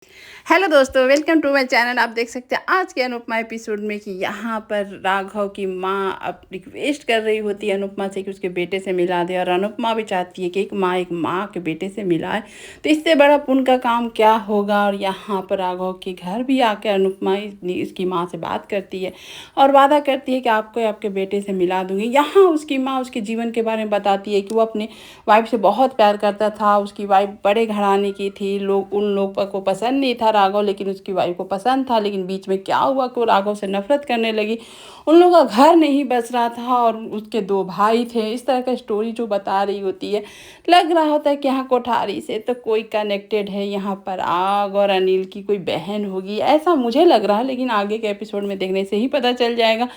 Hello दोस्तों, welcome to my channel. आप देख सकते हैं आज के अनुपमा एपिसोड में कि यहाँ पर राघव की माँ अब रिक्वेस्ट कर रही होती है अनुपमा से कि उसके बेटे से मिला दे, और अनुपमा भी चाहती है कि एक माँ के बेटे से मिलाए। तो इससे बड़ा पुण्य का काम क्या होगा। और यहाँ पर राघव के घर भी आकर अनुपमा इसकी माँ से बात करती है और वादा करती है कि आपको आपके बेटे से मिला दूंगी। यहाँ उसकी माँ उसके जीवन के बारे में बताती है कि वो अपने वाइफ से बहुत प्यार करता था। उसकी वाइफ बड़े घराने की थी, लोग उन लोगों को पसंद नहीं था राघव, लेकिन उसकी वाइफ को पसंद था। लेकिन बीच में क्या हुआ कि वो राघव से नफरत करने लगी। उन लोगों का घर नहीं बस रहा था और उसके दो भाई थे। इस तरह का स्टोरी जो बता रही होती है, लग रहा होता है कि यहाँ कोठारी से तो कोई कनेक्टेड है, यहाँ पर आग और अनिल की कोई बहन होगी, ऐसा मुझे लग रहा है। लेकिन आगे के एपिसोड में देखने से ही पता चल जाएगा।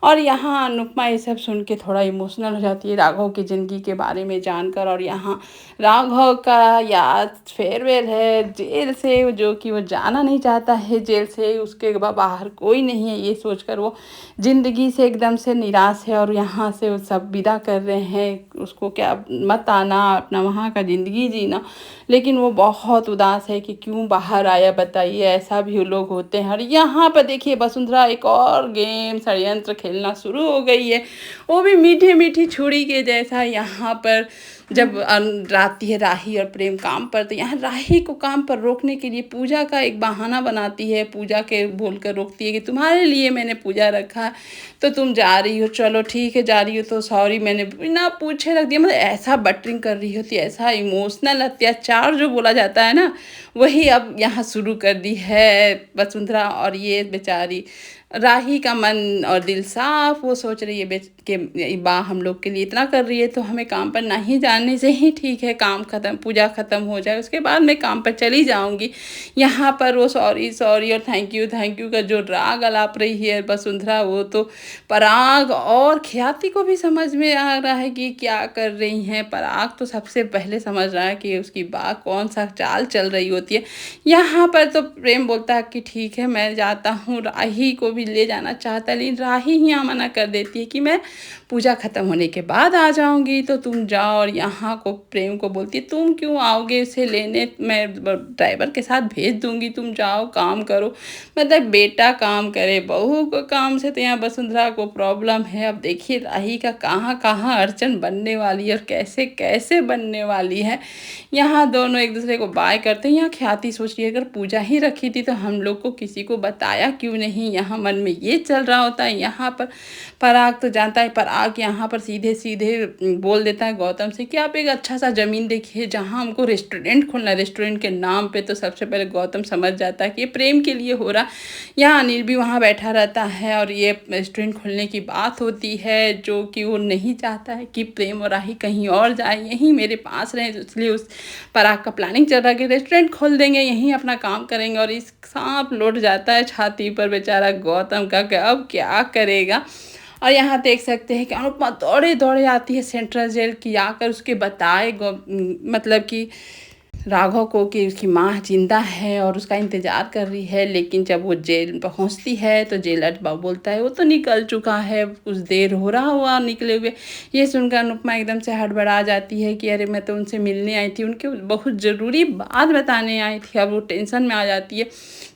और यहाँ अनुपमा ये सब सुन के थोड़ा इमोशनल हो जाती है राघव की ज़िंदगी के बारे में जानकर। और यहाँ राघव का याद फेयरवेल है जेल से, जो कि वो जाना नहीं चाहता है जेल से, उसके बाहर कोई नहीं है, ये सोचकर वो ज़िंदगी से एकदम से निराश है। और यहाँ से वो सब विदा कर रहे हैं उसको, क्या मत आना, अपना वहाँ का ज़िंदगी जीना। लेकिन वो बहुत उदास है कि क्यों बाहर आया, बताइए। ऐसा भी लोग होते हैं। और यहाँ पर देखिए वसुंधरा एक और गेम षड्यंत्र खेलना शुरू हो गई है, वो भी मीठी मीठी छुरी के जैसा। यहाँ पर जब आती है राही और प्रेम काम पर, तो यहाँ राही को काम पर रोकने के लिए पूजा का एक बहाना बनाती है। पूजा के बोलकर रोकती है कि तुम्हारे लिए मैंने पूजा रखा है तो तुम जा रही हो, चलो ठीक है जा रही हो तो सॉरी, मैंने बिना पूछे रख दिया। मतलब ऐसा बटरिंग कर रही होती है, ऐसा इमोशनल अत्याचार जो बोला जाता है ना, वही अब यहाँ शुरू कर दी है वसुंधरा। और ये बेचारी राही का मन और दिल साफ, वो सोच रही है कि बा हम लोग के लिए इतना कर रही है तो हमें काम पर नहीं जाने से ही ठीक है, काम खत्म, पूजा ख़त्म हो जाए उसके बाद मैं काम पर चली जाऊंगी। यहाँ पर वो सॉरी सॉरी और थैंक यू का जो राग अलाप रही है वसुंधरा, वो तो पराग और ख्याति को भी समझ में आ रहा है कि क्या कर रही हैं। पराग तो सबसे पहले समझ रहा है कि उसकी बा कौन सा चाल चल रही होती है। यहाँ पर तो प्रेम बोलता है कि ठीक है मैं जाता हूँ, राही को भी ले जाना चाहता है, लेकिन राही ही यहाँ मना कर देती है कि मैं पूजा ख़त्म होने के बाद आ जाऊँगी तो तुम जाओ। और यहाँ को प्रेम को बोलती है तुम क्यों आओगे उसे लेने, मैं ड्राइवर के साथ भेज दूँगी, तुम जाओ काम करो। मतलब बेटा काम करे, बहू को काम से तो यहाँ वसुंधरा को प्रॉब्लम है। अब देखिए राही का कहाँ कहाँ अड़चन बनने वाली है और कैसे कैसे बनने वाली है। यहाँ दोनों एक दूसरे को बाय करते हैं। यहाँ ख्याति सोच रही है अगर पूजा ही रखी थी तो हम लोग को किसी को बताया क्यों नहीं, यहाँ मन में ये चल रहा होता है। यहाँ पर पराग तो जानता है, पराग यहाँ पर सीधे सीधे बोल देता है गौतम से कि आप एक अच्छा सा ज़मीन देखिए जहाँ हमको रेस्टोरेंट खोलना है। रेस्टोरेंट के नाम पे तो सबसे पहले गौतम समझ जाता है कि ये प्रेम के लिए हो रहा। यहाँ अनिल भी वहाँ बैठा रहता है और ये रेस्टोरेंट खोलने की बात होती है, जो कि वो नहीं चाहता है कि प्रेम और राही कहीं और जाए, यहीं मेरे पास रहें। तो इसलिए उस पराग का प्लानिंग चल रहा है कि रेस्टोरेंट खोल देंगे, यहीं अपना काम करेंगे। और इस सांप लौट जाता है छाती पर बेचारा गौतम का कि अब क्या करेगा। और यहाँ देख सकते हैं कि अनुपमा दौड़े दौड़े आती है सेंट्रल जेल की, आकर उसके बताए मतलब कि राघव को कि उसकी माँ जिंदा है और उसका इंतज़ार कर रही है। लेकिन जब वो जेल पहुँचती है तो जेलर बोलता है वो तो निकल चुका है, कुछ देर हो रहा हुआ निकले हुए। ये सुनकर अनुपमा एकदम से हड़बड़ा जाती है कि अरे मैं तो उनसे मिलने आई थी, उनके बहुत ज़रूरी बात बताने आई थी। अब वो टेंशन में आ जाती है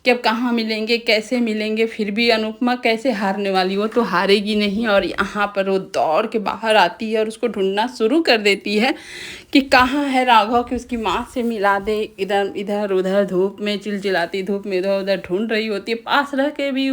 कि अब कहाँ मिलेंगे, कैसे मिलेंगे। फिर भी अनुपमा कैसे हारने वाली, वो तो हारेगी नहीं। और यहाँ पर वो दौड़ के बाहर आती है और उसको ढूंढना शुरू कर देती है कि कहाँ है राघव, कि उसकी माँ से मिला दे। इधर इधर उधर धूप में चिलचिलाती धूप में इधर उधर ढूंढ रही होती है, पास रह के भी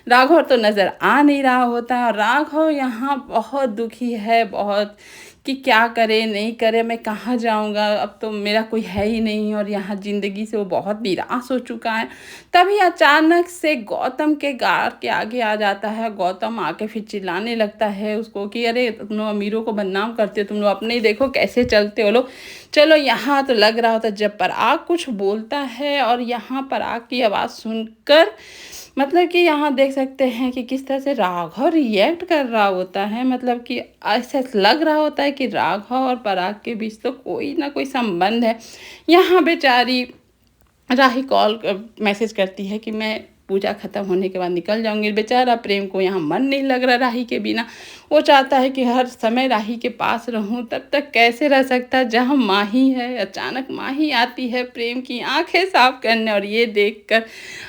राघव तो नज़र आ नहीं रहा होता है। और राघव यहाँ बहुत दुखी है, बहुत, कि क्या करे नहीं करे, मैं कहाँ जाऊँगा, अब तो मेरा कोई है ही नहीं। और यहाँ ज़िंदगी से वो बहुत निराश हो चुका है। तभी अचानक से गौतम के गार के आगे आ जाता है। गौतम आके फिर चिल्लाने लगता है उसको कि अरे तुम लोग अमीरों को बदनाम करते हो, तुम लोग अपने ही देखो कैसे चलते हो लोग। चलो यहाँ तो लग रहा होता जब पराग कुछ बोलता है, और यहाँ पराग की आवाज़ सुनकर मतलब कि यहाँ देख सकते हैं कि किस तरह से राघव रिएक्ट कर रहा होता है। मतलब कि ऐसा लग रहा होता है कि राघव और पराग के बीच तो कोई ना कोई संबंध है। यहाँ बेचारी राही कॉल मैसेज करती है कि मैं पूजा ख़त्म होने के बाद निकल जाऊंगी। बेचारा प्रेम को यहाँ मन नहीं लग रहा राही के बिना, वो चाहता है कि हर समय राही के पास रहूं। तब तक कैसे रह सकता है जहाँ माही है। अचानक माही आती है प्रेम की आंखें साफ करने, और ये देखकर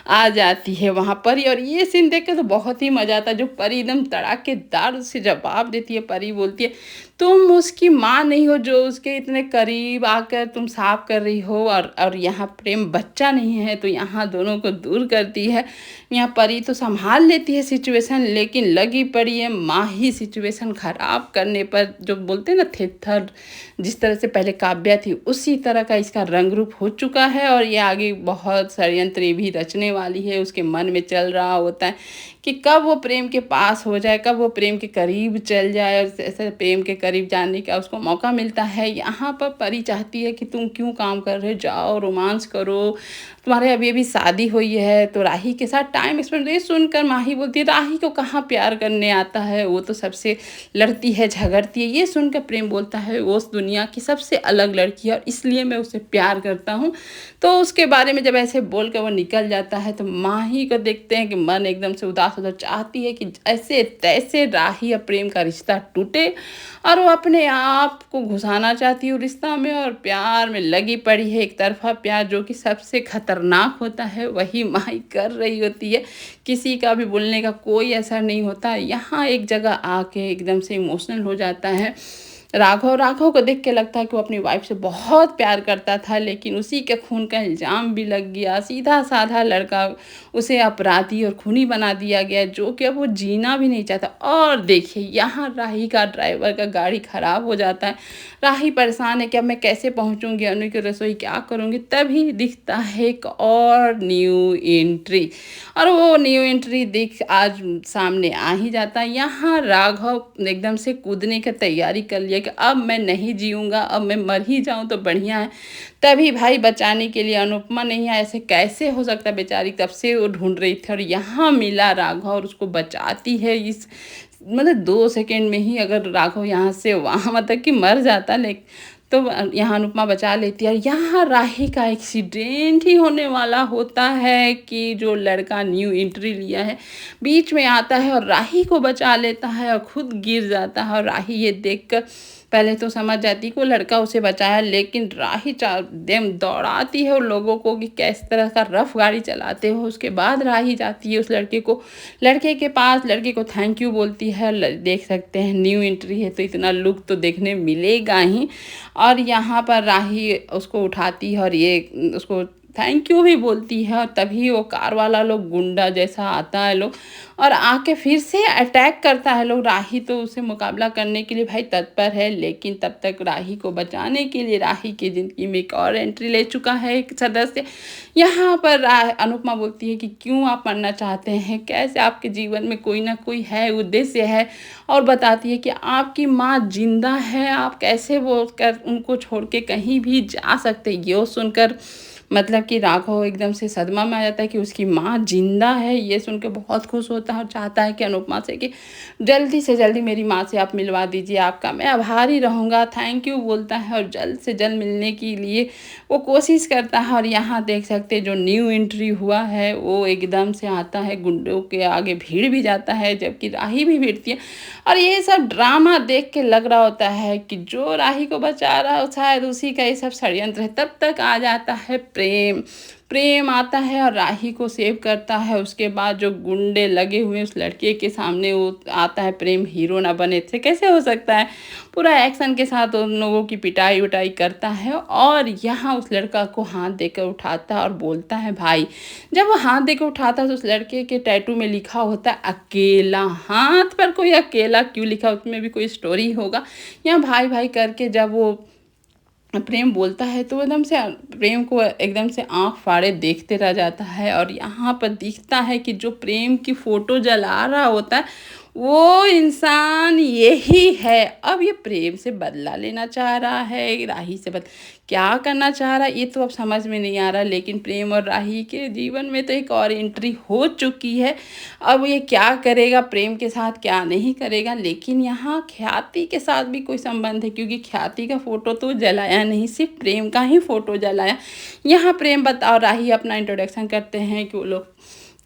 आ जाती है वहाँ परी। और ये सीन देख के तो बहुत ही मज़ा आता है। जो परी एकदम तड़ाकेदार उससे जवाब देती है। परी बोलती है, तुम उसकी माँ नहीं हो जो उसके इतने करीब आकर तुम साफ कर रही हो। और यहाँ प्रेम बच्चा नहीं है, तो यहाँ दोनों को दूर करती है। यहाँ परी तो संभाल लेती है सिचुएशन, लेकिन लगी पड़ी है माही सिचुएशन खराब करने पर। जो बोलते हैं ना थेथर, जिस तरह से पहले काव्या थी उसी तरह का इसका रंग रूप हो चुका है। और ये आगे बहुत षड्यंत्र भी रचने वाली है। उसके मन में चल रहा होता है कि कब वो प्रेम के पास हो जाए, कब वो प्रेम के करीब चल जाए, और ऐसे प्रेम के करीब जाने का उसको मौका मिलता है। यहाँ पर परी चाहती है कि तुम क्यों काम कर रहे हो, जाओ रोमांस करो, तुम्हारे अभी अभी शादी हुई है तो राही के साथ टाइम स्पेंड। ये सुनकर माही बोलती है, राही को कहाँ प्यार करने आता है, वो तो सबसे लड़ती है झगड़ती है। ये सुनकर प्रेम बोलता है, वो उस दुनिया की सबसे अलग लड़की है और इसलिए मैं उसे प्यार करता हूँ। तो उसके बारे में जब ऐसे बोल कर वो निकल जाता है तो माही को देखते हैं कि मन एकदम से उदास होता, चाहती है कि ऐसे तैसे राही और प्रेम का रिश्ता टूटे, और वो अपने आप को घुसाना चाहती है रिश्ता में, और प्यार में लगी पड़ी है। एक तरफा प्यार जो कि सबसे खतरनाक होता है वही माही कर रही होती है। किसी का भी बोलने का कोई असर नहीं होता। यहाँ एक जगह आके एकदम से इमोशनल हो जाता है राघव। राघव को देख के लगता है कि वो अपनी वाइफ से बहुत प्यार करता था, लेकिन उसी के खून का इल्ज़ाम भी लग गया। सीधा साधा लड़का, उसे अपराधी और खूनी बना दिया गया, जो कि अब वो जीना भी नहीं चाहता। और देखिए यहाँ राही का ड्राइवर का गाड़ी ख़राब हो जाता है। राही परेशान है कि अब मैं कैसे पहुँचूँगी, अनु की रसोई क्या करूँगी। तभी दिखता है एक और न्यू एंट्री, और वो न्यू एंट्री दिख आज सामने आ ही जाता है। यहाँ राघव एकदम से कूदने की तैयारी कर लिया कि अब मैं नहीं जीऊँगा, अब मैं मर ही जाऊँ तो बढ़िया है। तभी भाई बचाने के लिए अनुपमा नहीं है, ऐसे कैसे हो सकता है, बेचारी तब से वो ढूंढ रही थी और यहाँ मिला राघव और उसको बचाती है। इस मतलब 2 सेकंड में ही अगर राघव यहाँ से वहाँ मतलब कि मर जाता, लेकिन तो यहाँ अनुपमा बचा लेती है। और यहाँ राही का एक्सीडेंट ही होने वाला होता है कि जो लड़का न्यू एंट्री लिया है बीच में आता है और राही को बचा लेता है और खुद गिर जाता है। और राही ये देखकर पहले तो समझ जाती कि वो लड़का उसे बचाया, लेकिन राही देम दौड़ाती है उन लोगों को कि किस तरह का रफ गाड़ी चलाते हो। उसके बाद राही जाती है उस लड़के के पास, लड़के को थैंक यू बोलती है। देख सकते हैं न्यू एंट्री है तो इतना लुक तो देखने मिलेगा ही। और यहाँ पर राही उसको उठाती है और ये उसको थैंक यू भी बोलती है। और तभी वो कार वाला लोग गुंडा जैसा आता है लोग और आके फिर से अटैक करता है लोग। राही तो उसे मुकाबला करने के लिए भाई तत्पर है, लेकिन तब तक राही को बचाने के लिए राही की ज़िंदगी में एक और एंट्री ले चुका है एक सदस्य। यहाँ पर अनुपमा बोलती है कि क्यों आप मरना चाहते हैं, कैसे आपके जीवन में कोई ना कोई है, उद्देश्य है। और बताती है कि आपकी माँ जिंदा है, आप कैसे वो कर उनको छोड़ के कहीं भी जा सकते। ये सुनकर मतलब कि राघव एकदम से सदमा में आ जाता है कि उसकी माँ जिंदा है। ये सुन के बहुत खुश होता है और चाहता है कि अनुपमा से कि जल्दी से जल्दी मेरी माँ से आप मिलवा दीजिए, आपका मैं आभारी रहूँगा, थैंक यू बोलता है। और जल्द से जल्द मिलने के लिए वो कोशिश करता है। और यहाँ देख सकते हैं जो न्यू एंट्री हुआ है वो एकदम से आता है, गुंडों के आगे भीड़ भी जाता है, जबकि राही भी भिड़ती है। और ये सब ड्रामा देख के लग रहा होता है कि जो राही को बचा रहा है शायद उसी का ये सब षड्यंत्र है। तब तक आ जाता है प्रेम आता है और राही को सेव करता है। उसके बाद जो गुंडे लगे हुए उस लड़के के सामने वो आता है। प्रेम हीरो ना बने थे कैसे हो सकता है, पूरा एक्शन के साथ उन लोगों की पिटाई उटाई करता है। और यहाँ उस लड़का को हाथ देकर उठाता है और बोलता है भाई। जब वो हाथ देकर उठाता है तो उस लड़के के टैटू में लिखा होता है अकेला। हाथ पर कोई अकेला क्यों लिखा, उसमें भी कोई स्टोरी होगा। यहाँ भाई भाई करके जब वो प्रेम बोलता है तो एकदम से प्रेम को एकदम से आंख फाड़े देखते रह जाता है। और यहाँ पर दिखता है कि जो प्रेम की फ़ोटो जला रहा होता है वो इंसान यही है। अब ये प्रेम से बदला लेना चाह रहा है, राही से क्या करना चाह रहा है ये तो अब समझ में नहीं आ रहा। लेकिन प्रेम और राही के जीवन में तो एक और एंट्री हो चुकी है। अब ये क्या करेगा प्रेम के साथ, क्या नहीं करेगा। लेकिन यहाँ ख्याति के साथ भी कोई संबंध है, क्योंकि ख्याति का फ़ोटो तो जलाया नहीं, सिर्फ प्रेम का ही फ़ोटो जलाया। यहाँ प्रेम बताओ राही अपना इंट्रोडक्शन करते हैं कि वो लोग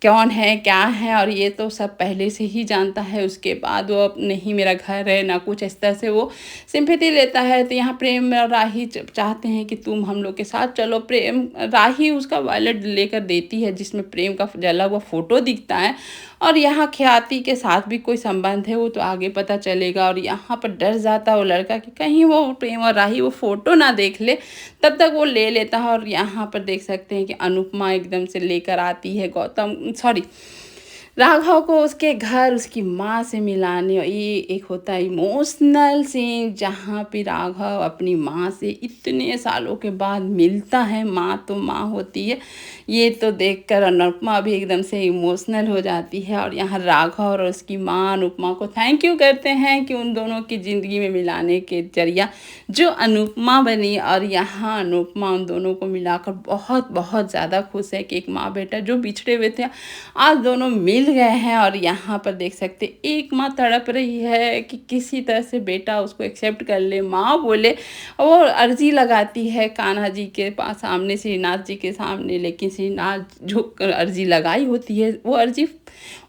कौन है, क्या है, और ये तो सब पहले से ही जानता है। उसके बाद वो अब नहीं मेरा घर है ना कुछ, इस तरह से वो सिंपैथी लेता है। तो यहाँ प्रेम और राही चाहते हैं कि तुम हम लोग के साथ चलो। प्रेम राही उसका वॉलेट लेकर देती है जिसमें प्रेम का जला हुआ फ़ोटो दिखता है, और यहाँ ख्याति के साथ भी कोई संबंध है वो तो आगे पता चलेगा। और यहाँ पर डर जाता है वो लड़का कि कहीं वो प्रेम और राही वो फ़ोटो ना देख ले, तब तक वो ले लेता है। और यहाँ पर देख सकते हैं कि अनुपमा एकदम से लेकर आती है गौतम, सॉरी, राघव को उसके घर उसकी माँ से मिलाने। और ये एक होता है इमोशनल सीन जहाँ पे राघव अपनी माँ से इतने सालों के बाद मिलता है। माँ तो माँ होती है, ये तो देखकर अनुपमा भी एकदम से इमोशनल हो जाती है। और यहाँ राघव और उसकी माँ अनुपमा को थैंक यू करते हैं कि उन दोनों की ज़िंदगी में मिलाने के जरिया जो अनुपमा बनी। और यहाँ अनुपमा उन दोनों को मिलाकर बहुत बहुत ज़्यादा खुश है कि एक माँ बेटा जो बिछड़े हुए थे आज दोनों मिल गए हैं। और यहाँ पर देख सकते एक माँ तड़प रही है कि किसी तरह से बेटा उसको एक्सेप्ट कर ले, माँ बोले। वो अर्जी लगाती है कान्हा जी के पास सामने, श्रीनाथ जी के सामने, लेकिन श्रीनाथ जो अर्जी लगाई होती है वो अर्जी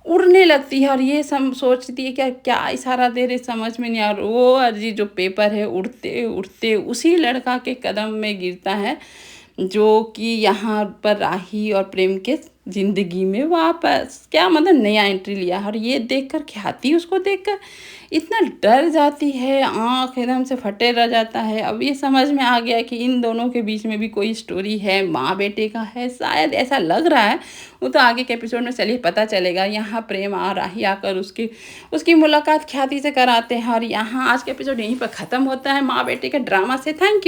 उड़ने लगती है। और ये सम सोचती है क्या क्या इशारा दे रहे समझ में नहीं आ रहा। वो अर्जी जो पेपर है उड़ते उड़ते उसी लड़का के कदम में गिरता है जो कि यहाँ पर राही और प्रेम के ज़िंदगी में वापस क्या मतलब नया एंट्री लिया। और ये देखकर ख्याति उसको देखकर इतना डर जाती है, आँख एकदम से फटे रह जाता है। अब ये समझ में आ गया कि इन दोनों के बीच में भी कोई स्टोरी है, माँ बेटे का है, शायद ऐसा लग रहा है। वो तो आगे के एपिसोड में चलिए पता चलेगा। यहाँ प्रेम आ राही आकर उसकी मुलाकात ख्याति से कराते हैं। और यहाँ आज का एपिसोड यहीं पर ख़त्म होता है माँ बेटे के ड्रामा से। Thank you.